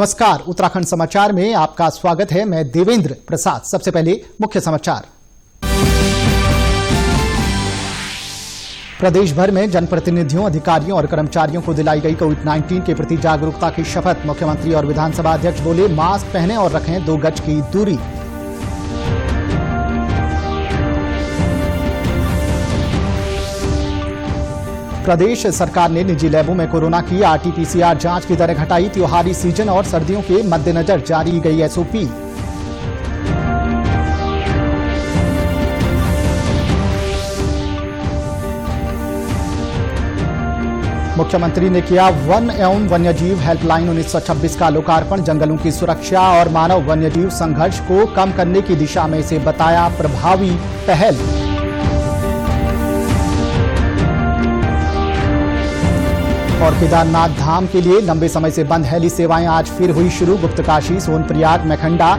नमस्कार, उत्तराखंड समाचार में आपका स्वागत है। मैं देवेंद्र प्रसाद। सबसे पहले मुख्य समाचार। प्रदेश भर में जनप्रतिनिधियों, अधिकारियों और कर्मचारियों को दिलाई गई कोविड-19 के प्रति जागरूकता की शपथ। मुख्यमंत्री और विधानसभा अध्यक्ष बोले, मास्क पहनें और रखें 2 गज की दूरी। प्रदेश सरकार ने निजी लैबों में कोरोना की RT-PCR जांच की दरें घटाई। त्योहारी सीजन और सर्दियों के मद्देनजर जारी गई SOP। मुख्यमंत्री ने किया वन एवं वन्यजीव हेल्पलाइन 1926 का लोकार्पण। जंगलों की सुरक्षा और मानव वन्यजीव संघर्ष को कम करने की दिशा में इसे बताया प्रभावी पहल। और केदारनाथ धाम के लिए लंबे समय से बंद हेली सेवाएं आज फिर हुई शुरू। गुप्तकाशी, सोनप्रयाग, मैखंडा,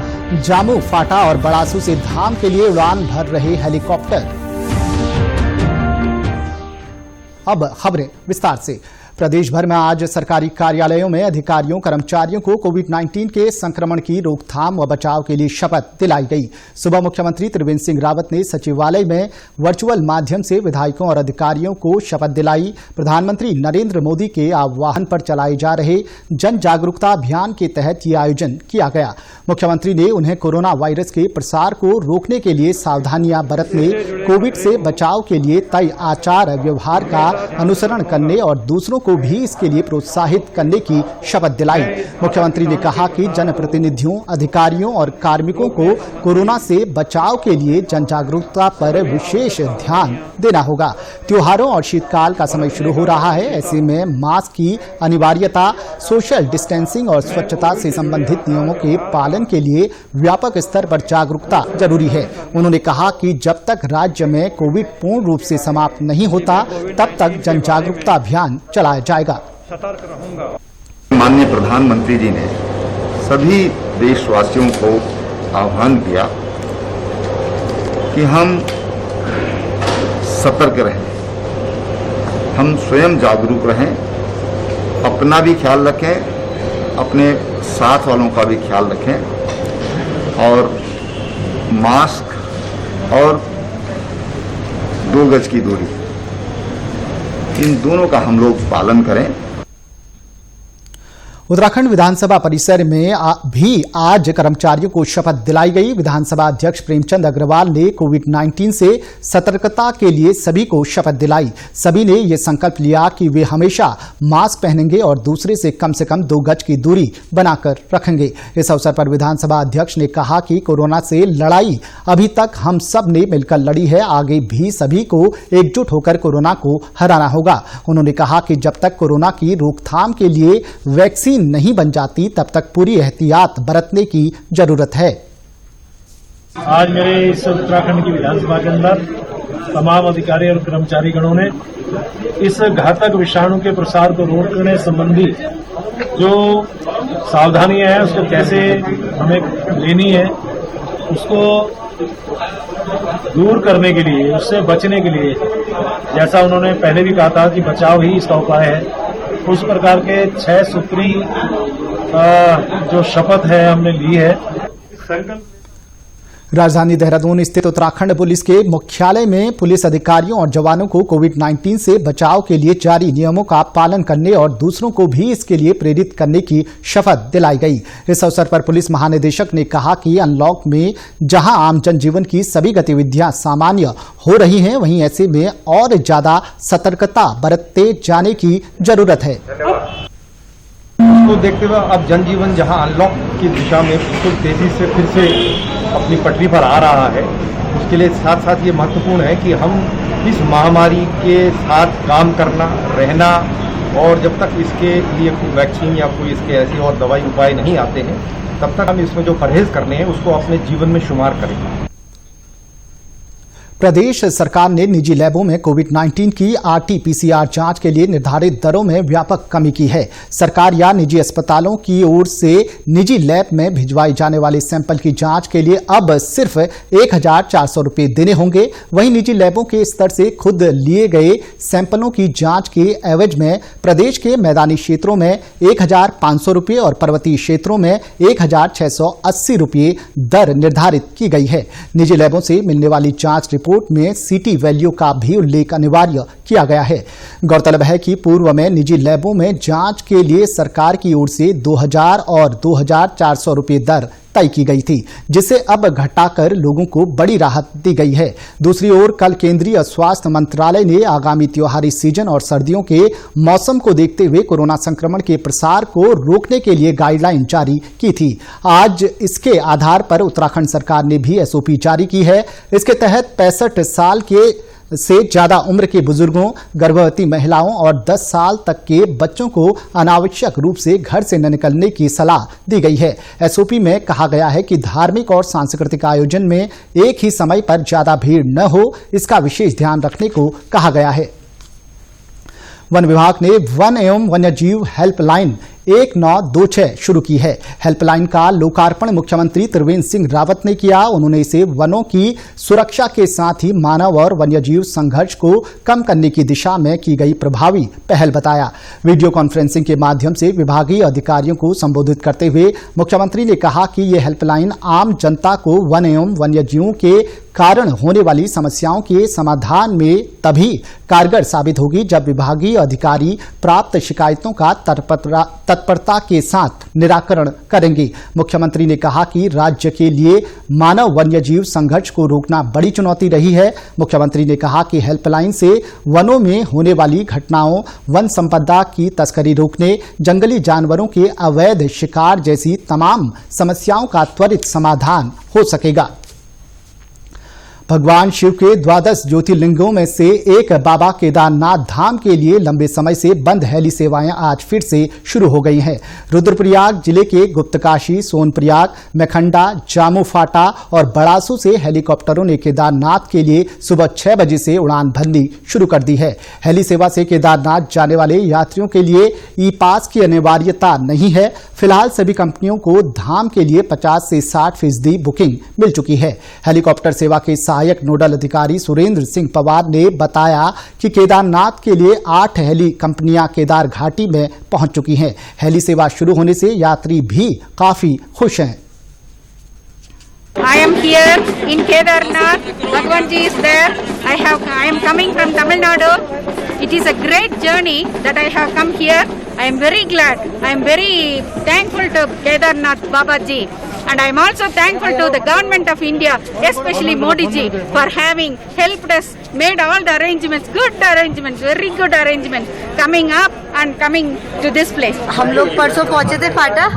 जामू, फाटा और बड़ासू से धाम के लिए उड़ान भर रहे हेलीकॉप्टर। अब खबरें विस्तार से। प्रदेश भर में आज सरकारी कार्यालयों में अधिकारियों, कर्मचारियों को कोविड-19 के संक्रमण की रोकथाम व बचाव के लिए शपथ दिलाई गई। सुबह मुख्यमंत्री त्रिवेंद्र सिंह रावत ने सचिवालय में वर्चुअल माध्यम से विधायकों और अधिकारियों को शपथ दिलाई। प्रधानमंत्री नरेंद्र मोदी के आह्वान पर चलाए जा रहे जन जागरूकता अभियान के तहत ये आयोजन किया गया। मुख्यमंत्री ने उन्हें कोरोना वायरस के प्रसार को रोकने के लिए सावधानियां बरतने, कोविड से बचाव के लिए तय आचार व्यवहार का अनुसरण करने और दूसरों को भी इसके लिए प्रोत्साहित करने की शपथ दिलाई। मुख्यमंत्री ने कहा कि जनप्रतिनिधियों, अधिकारियों और कार्मिकों को कोरोना से बचाव के लिए जन जागरूकता पर विशेष ध्यान देना होगा। त्योहारों और शीतकाल का समय शुरू हो रहा है। ऐसे में मास्क की अनिवार्यता, सोशल डिस्टेंसिंग और स्वच्छता से संबंधित नियमों के पालन के लिए व्यापक स्तर पर जागरूकता जरूरी है। उन्होंने कहा कि जब तक राज्य में कोविड पूर्ण रूप से समाप्त नहीं होता, तब तक जन जागरूकता अभियान चलाया जाएगा। माननीय प्रधानमंत्री जी ने सभी देशवासियों को आह्वान किया कि हम सतर्क रहें, हम स्वयं जागरूक रहें, अपना भी ख्याल रखें, अपने साथ वालों का भी ख्याल रखें और मास्क और 2 गज की दूरी, इन दोनों का हम लोग पालन करें। उत्तराखंड विधानसभा परिसर में भी आज कर्मचारियों को शपथ दिलाई गई। विधानसभा अध्यक्ष प्रेमचंद अग्रवाल ने कोविड-19 से सतर्कता के लिए सभी को शपथ दिलाई। सभी ने यह संकल्प लिया कि वे हमेशा मास्क पहनेंगे और दूसरे से कम 2 गज की दूरी बनाकर रखेंगे। इस अवसर पर विधानसभा अध्यक्ष ने कहा कि कोरोना से लड़ाई अभी तक हम सब ने मिलकर लड़ी है, आगे भी सभी को एकजुट होकर कोरोना को हराना होगा। उन्होंने कहा कि जब तक कोरोना की रोकथाम के लिए वैक्सीन नहीं बन जाती, तब तक पूरी एहतियात बरतने की जरूरत है। आज मेरे इस उत्तराखंड की विधानसभा के अंदर तमाम अधिकारी और कर्मचारी गणों ने इस घातक विषाणु के प्रसार को रोकने संबंधी जो सावधानियां हैं उसको कैसे हमें लेनी है, उसको दूर करने के लिए, उससे बचने के लिए, जैसा उन्होंने पहले भी कहा था कि बचाव ही इसका उपाय है, उस प्रकार के 6 सूत्री जो शपथ है हमने ली है। राजधानी देहरादून स्थित उत्तराखंड पुलिस के मुख्यालय में पुलिस अधिकारियों और जवानों को कोविड-19 से बचाव के लिए जारी नियमों का पालन करने और दूसरों को भी इसके लिए प्रेरित करने की शपथ दिलाई गई। इस अवसर पर पुलिस महानिदेशक ने कहा कि अनलॉक में जहां आम जनजीवन की सभी गतिविधियां सामान्य हो रही हैं, वहीं ऐसे में और ज्यादा सतर्कता बरतते जाने की जरूरत है। उसको देखते हुए अब जनजीवन जहां अनलॉक की दिशा में बिल्कुल तेजी से फिर से अपनी पटरी पर आ रहा है, उसके लिए साथ साथ ये महत्वपूर्ण है कि हम इस महामारी के साथ काम करना, रहना, और जब तक इसके लिए कोई वैक्सीन या कोई इसके ऐसे और दवाई उपाय नहीं आते हैं, तब तक हम इसमें जो परहेज करने हैं उसको अपने जीवन में शुमार करें। प्रदेश सरकार ने निजी लैबों में कोविड-19 की आरटी-पीसीआर जांच के लिए निर्धारित दरों में व्यापक कमी की है। सरकार या निजी अस्पतालों की ओर से निजी लैब में भिजवाई जाने वाले सैंपल की जांच के लिए अब सिर्फ 1,400 रुपये देने होंगे। वहीं निजी लैबों के स्तर से खुद लिए गए सैंपलों की जांच के एवज में प्रदेश के मैदानी क्षेत्रों में 1,500 रुपये और पर्वतीय क्षेत्रों में 1,680 रुपये दर निर्धारित की गई है। निजी लैबों से मिलने वाली जांच रिपोर्ट में सीटी वैल्यू का भी उल्लेख अनिवार्य किया गया है। गौरतलब है कि पूर्व में निजी लैबों में जांच के लिए सरकार की ओर से 2,000 और 2,400 रुपये दर तय की गई थी, जिसे अब घटाकर लोगों को बड़ी राहत दी गई है। दूसरी ओर कल केंद्रीय स्वास्थ्य मंत्रालय ने आगामी त्योहारी सीजन और सर्दियों के मौसम को देखते हुए कोरोना संक्रमण के प्रसार को रोकने के लिए गाइडलाइन जारी की थी। आज इसके आधार पर उत्तराखंड सरकार ने भी एसओपी जारी की है। इसके तहत 65 साल के से ज्यादा उम्र के बुजुर्गों, गर्भवती महिलाओं और 10 साल तक के बच्चों को अनावश्यक रूप से घर से न निकलने की सलाह दी गई है। एसओपी में कहा गया है कि धार्मिक और सांस्कृतिक आयोजन में एक ही समय पर ज्यादा भीड़ न हो, इसका विशेष ध्यान रखने को कहा गया है। वन विभाग ने वन एवं वन्यजीव हेल्पलाइन 1926 शुरू की है। हेल्पलाइन का लोकार्पण मुख्यमंत्री त्रिवेंद्र सिंह रावत ने किया। उन्होंने इसे वनों की सुरक्षा के साथ ही मानव और वन्यजीव संघर्ष को कम करने की दिशा में की गई प्रभावी पहल बताया। वीडियो कॉन्फ्रेंसिंग के माध्यम से विभागीय अधिकारियों को संबोधित करते हुए मुख्यमंत्री ने कहा कि यह हेल्पलाइन आम जनता को वन एवं वन्यजीवों के कारण होने वाली समस्याओं के समाधान में तभी कारगर साबित होगी जब विभागीय अधिकारी प्राप्त शिकायतों का तत्परता के साथ निराकरण करेंगे। मुख्यमंत्री ने कहा कि राज्य के लिए मानव वन्यजीव संघर्ष को रोकना बड़ी चुनौती रही है। मुख्यमंत्री ने कहा कि हेल्पलाइन से वनों में होने वाली घटनाओं, वन संपदा की तस्करी रोकने, जंगली जानवरों के अवैध शिकार जैसी तमाम समस्याओं का त्वरित समाधान हो सकेगा। भगवान शिव के 12 ज्योतिर्लिंगों में से एक बाबा केदारनाथ धाम के लिए लंबे समय से बंद हेली सेवाएं आज फिर से शुरू हो गई हैं। रुद्रप्रयाग जिले के गुप्तकाशी, सोनप्रयाग, मेखंडा, जामू फाटा और बड़ासू से हेलीकॉप्टरों ने केदारनाथ के लिए सुबह 6 बजे से उड़ान भरनी शुरू कर दी है। हेली सेवा से केदारनाथ जाने वाले यात्रियों के लिए ई पास की अनिवार्यता नहीं है। फिलहाल सभी कंपनियों को धाम के लिए 50 से 60% बुकिंग मिल चुकी है। हेलीकॉप्टर सेवा के सहायक नोडल अधिकारी सुरेंद्र सिंह पवार ने बताया कि केदारनाथ के लिए 8 हेली कंपनियां केदार घाटी में पहुंच चुकी हैं। हेली सेवा शुरू होने से यात्री भी काफी खुश हैं। I am here in Kedarnath. Bhagwan ji is there. I am coming from Tamil Nadu. It is a great journey that I have come here. I am very glad. I am very thankful to Kedarnath Baba ji. And I am also thankful to the government of India, especially Modi ji, for having helped us, made all the arrangements, good arrangements, very good arrangements, coming up and coming to this place. हम लोग परसों पहुंचे थे फाटा,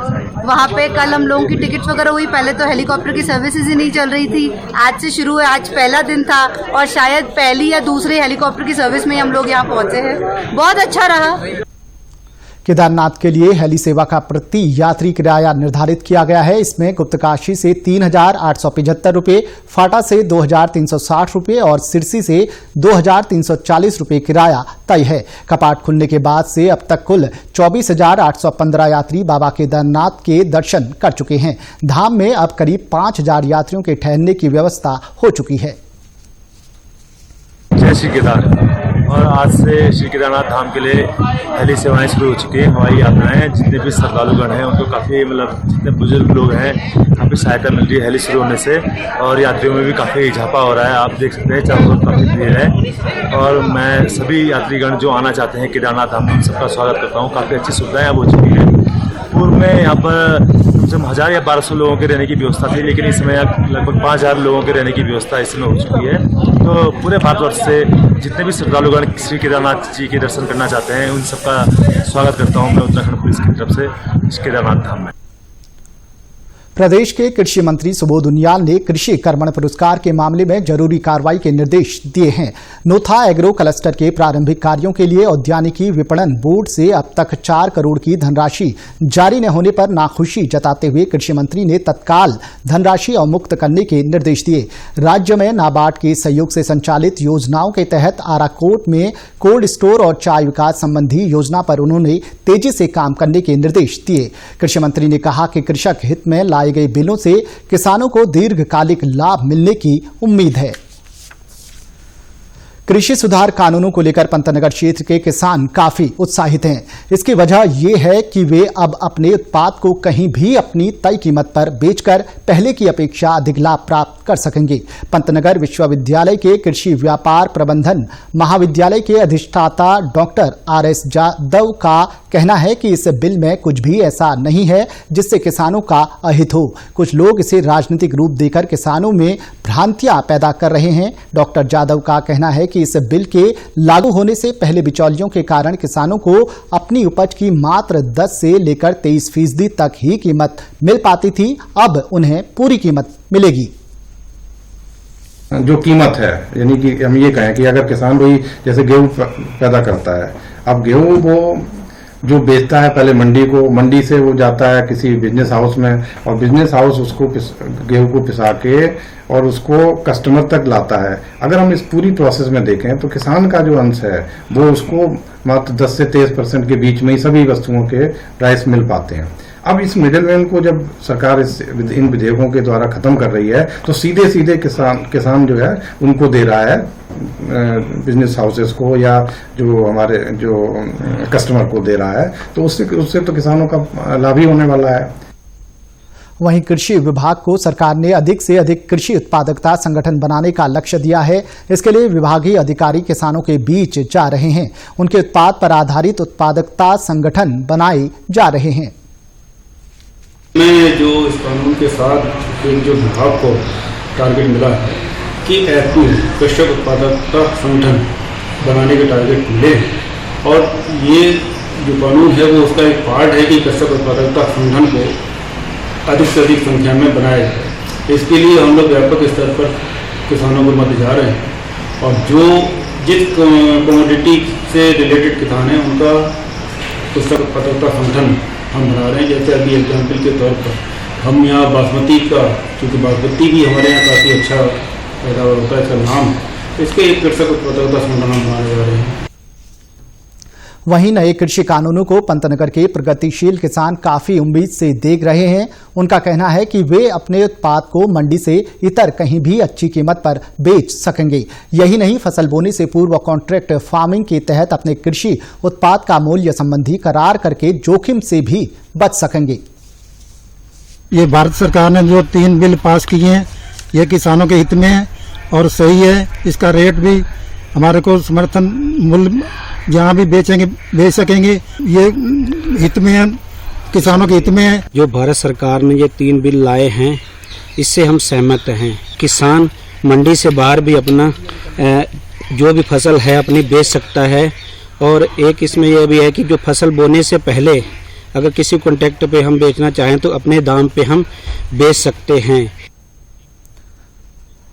वहाँ पे कल हम लोगों की टिकट वगैरह हुई। पहले तो हेलीकॉप्टर की सर्विसेज ही नहीं चल रही थी, आज से शुरू है। आज पहला दिन था और शायद पहली या दूसरी हेलीकॉप्टर की सर्विस में हम लोग यहाँ पहुंचे हैं। बहुत अच्छा रहा। केदारनाथ के लिए हेली सेवा का प्रति यात्री किराया निर्धारित किया गया है। इसमें गुप्तकाशी से 3,875 रुपये, फाटा से 2,360 रुपये और सिरसी से 2,340 रुपये किराया तय है। कपाट खुलने के बाद से अब तक कुल 24,815 यात्री बाबा केदारनाथ के दर्शन कर चुके हैं। धाम में अब करीब 5,000 यात्रियों के ठहरने की व्यवस्था हो चुकी है। जय श्री केदार। और आज से श्री केदारनाथ धाम के लिए हेली सेवाएं शुरू हो चुकी हैं। हवाई यात्राएं, जितने भी श्रद्धालुगण हैं उनको काफ़ी जितने बुजुर्ग लोग हैं काफ़ी सहायता मिल रही है हेली शुरू होने से, और यात्रियों में भी काफ़ी इजाफा हो रहा है। आप देख सकते हैं चारों तरफ काफ़ी भीड़ है। और मैं सभी यात्रीगण जो आना चाहते हैं केदारनाथ धाम में, सबका स्वागत करता हूँ। काफ़ी अच्छी सुविधाएं अब हो चुकी हैं। पूर्व में यहाँ पर कम से कम 1,000 या 1,200 लोगों के रहने की व्यवस्था थी, लेकिन इस समय अब लगभग 5,000 लोगों के रहने की व्यवस्था इस समय हो चुकी है। तो पूरे भारतवर्ष से जितने भी श्रद्धालुगण श्री केदारनाथ जी के दर्शन करना चाहते हैं उन सबका स्वागत करता हूँ मैं उत्तराखंड पुलिस की तरफ से केदारनाथ धाम में। प्रदेश के कृषि मंत्री सुबोध उनियाल ने कृषि कर्मण पुरस्कार के मामले में जरूरी कार्रवाई के निर्देश दिए हैं। नोथा एग्रो क्लस्टर के प्रारंभिक कार्यों के लिए औद्यानिकी विपणन बोर्ड से अब तक 4 करोड़ की धनराशि जारी न होने पर नाखुशी जताते हुए कृषि मंत्री ने तत्काल धनराशि अवमुक्त करने के निर्देश दिए। राज्य में नाबार्ड के सहयोग से संचालित योजनाओं के तहत आराकोट में कोल्ड स्टोर और चाय विकास संबंधी योजना पर उन्होंने तेजी से काम करने के निर्देश दिए। कृषि मंत्री ने कहा कि कृषक हित में लाए गए बिलों से किसानों को दीर्घकालिक लाभ मिलने की उम्मीद है। कृषि सुधार कानूनों को लेकर पंतनगर क्षेत्र के किसान काफी उत्साहित हैं। इसकी वजह यह है कि वे अब अपने उत्पाद को कहीं भी अपनी तय कीमत पर बेचकर पहले की अपेक्षा अधिक लाभ प्राप्त कर सकेंगे। पंतनगर विश्वविद्यालय के कृषि व्यापार प्रबंधन महाविद्यालय के अधिष्ठाता डॉक्टर RS जादव का कहना है कि इस बिल में कुछ भी ऐसा नहीं है जिससे किसानों का अहित हो। कुछ लोग इसे राजनीतिक रूप देकर किसानों में भ्रांतियां पैदा कर रहे हैं। डॉक्टर जादव का कहना है कि इस बिल के लागू होने से पहले बिचौलियों के कारण किसानों को अपनी उपज की मात्र 10 से लेकर 23% तक ही कीमत मिल पाती थी। अब उन्हें पूरी कीमत मिलेगी। जो कीमत है, यानी कि हम ये कहें कि अगर किसान कोई जैसे गेहूं पैदा करता है, अब गेहूं वो जो बेचता है पहले मंडी को, मंडी से वो जाता है किसी बिजनेस हाउस में और बिजनेस हाउस उसको गेहूं को पिसा के और उसको कस्टमर तक लाता है। अगर हम इस पूरी प्रोसेस में देखें तो किसान का जो अंश है वो उसको मात्र 10 से 23% के बीच में ही सभी वस्तुओं के प्राइस मिल पाते हैं। अब इस मिडिलमैन को जब सरकार इन विधेयकों के द्वारा खत्म कर रही है तो सीधे सीधे किसान जो है उनको दे रहा है, बिजनेस हाउसेस को या जो हमारे जो कस्टमर को दे रहा है, तो उससे तो किसानों का लाभ ही होने वाला है। वहीं कृषि विभाग को सरकार ने अधिक से अधिक कृषि उत्पादकता संगठन बनाने का लक्ष्य दिया है। इसके लिए विभागीय अधिकारी किसानों के बीच जा रहे हैं, उनके उत्पाद पर आधारित उत्पादकता संगठन बनाए जा रहे हैं। में जो इस कानून के साथ एक जो विभाग को टारगेट मिला है कि ऐपू कृषक उत्पादकता संगठन बनाने के टारगेट मिले, और ये जो कानून है वो उसका एक पार्ट है कि कृषक उत्पादकता संगठन को अधिक से अधिक संख्या में बनाया जाए। इसके लिए हम लोग व्यापक स्तर पर किसानों को मध्य जा रहे हैं और जो जिस कमोडिटी से रिलेटेड किसान हैं उनका कृषक उत्पादकता संगठन हम बना रहे हैं। जैसे अभी एग्जाम्पल के तौर पर हम यहाँ बासमती का, क्योंकि बासमती भी हमारे यहाँ काफ़ी अच्छा पैदावार होता है, इसका नाम, इसके एक कृषक उत्पादकता संगठन हम बनाने जा रहे हैं। वहीं नए कृषि कानूनों को पंतनगर के प्रगतिशील किसान काफी उम्मीद से देख रहे हैं। उनका कहना है कि वे अपने उत्पाद को मंडी से इतर कहीं भी अच्छी कीमत पर बेच सकेंगे। यही नहीं, फसल बोने से पूर्व कॉन्ट्रैक्ट फार्मिंग के तहत अपने कृषि उत्पाद का मूल्य संबंधी करार करके जोखिम से भी बच सकेंगे। ये भारत सरकार ने जो 3 बिल पास किए हैं ये किसानों के हित में है और सही है। इसका रेट भी हमारे को समर्थन मूल्य जहाँ भी बेचेंगे बेच सकेंगे, ये हित में है, किसानों के हित में है। जो भारत सरकार ने ये 3 बिल लाए हैं इससे हम सहमत हैं। किसान मंडी से बाहर भी अपना जो भी फसल है अपनी बेच सकता है, और एक इसमें यह भी है कि जो फसल बोने से पहले अगर किसी कॉन्ट्रैक्ट पे हम बेचना चाहें तो अपने दाम पे हम बेच सकते हैं।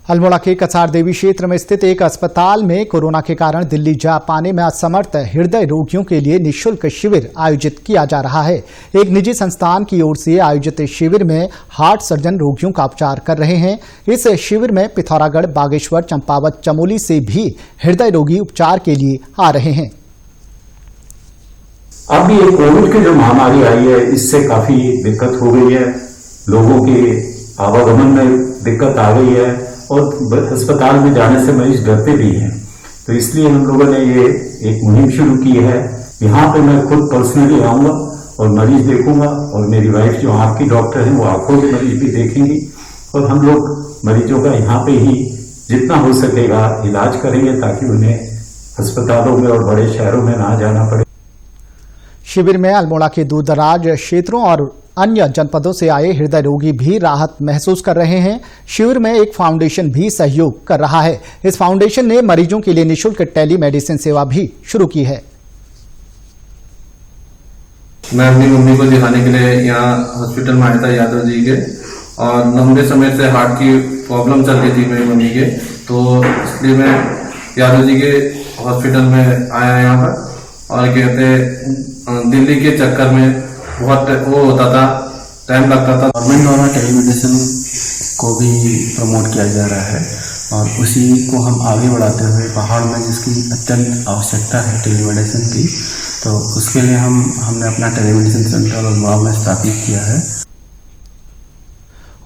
अल्मोड़ा के कसार देवी क्षेत्र में स्थित एक अस्पताल में कोरोना के कारण दिल्ली जा पाने में असमर्थ हृदय रोगियों के लिए निःशुल्क शिविर आयोजित किया जा रहा है। एक निजी संस्थान की ओर से आयोजित शिविर में हार्ट सर्जन रोगियों का उपचार कर रहे हैं। इस शिविर में पिथौरागढ़, बागेश्वर, चंपावत, चमोली से भी हृदय रोगी उपचार के लिए आ रहे हैं। अब ये कोविड की जो महामारी आई है इससे काफी दिक्कत हो गई है, लोगों के आवागमन में दिक्कत आ गई है और अस्पताल में जाने से मरीज डरते भी हैं। तो इसलिए हम लोगों ने ये एक मुहिम शुरू की है। यहाँ पे मैं खुद पर्सनली आऊंगा और मरीज देखूंगा, और मेरी वाइफ जो आँख की डॉक्टर है वो आंखों के मरीज भी देखेंगी, और हम लोग मरीजों का यहाँ पे ही जितना हो सकेगा इलाज करेंगे ताकि उन्हें अस्पतालों में और बड़े शहरों में ना जाना पड़े। शिविर में अल्मोड़ा के दूरदराज क्षेत्रों और अन्य जनपदों से आए हृदय रोगी भी राहत महसूस कर रहे हैं। शिविर में एक फाउंडेशन भी सहयोग कर रहा है। इस फाउंडेशन ने मरीजों के लिए निःशुल्क टेली मेडिसिन सेवा भी शुरू की है। मैं अपनी मम्मी को दिखाने के लिए यहाँ हॉस्पिटल में आया था यादव जी के, और लंबे समय से हार्ट की प्रॉब्लम चल रही थी मेरी मम्मी के, तो इसलिए मैं यादव जी के हॉस्पिटल में आया यहाँ पर। और कहते दिल्ली के चक्कर में बहुत वो होता था, टाइम लगता था। गवर्नमेंट द्वारा टेलीमेडिसिन को भी प्रमोट किया जा रहा है और उसी को हम आगे बढ़ाते हुए पहाड़ में जिसकी अत्यंत आवश्यकता है टेलीमेडिसिन की, तो उसके लिए हमने अपना टेलीमेडिसिन सेंटर और में स्थापित किया है।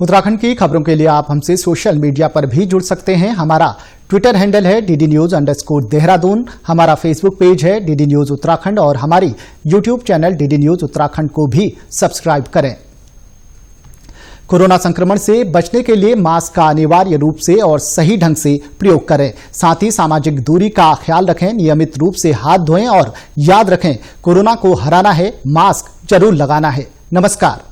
उत्तराखंड की खबरों के लिए आप हमसे सोशल मीडिया पर भी जुड़ सकते हैं। हमारा ट्विटर हैंडल है DD News_देहरादून, हमारा फेसबुक पेज है DD News उत्तराखंड और हमारी YouTube channel DD News Uttarakhand को भी सब्सक्राइब करें। कोरोना संक्रमण से बचने के लिए मास्क का अनिवार्य रूप से और सही ढंग से प्रयोग करें। साथ ही सामाजिक दूरी का ख्याल रखें, नियमित रूप से हाथ धोएं और याद रखें, कोरोना को हराना है, मास्क जरूर लगाना है। नमस्कार।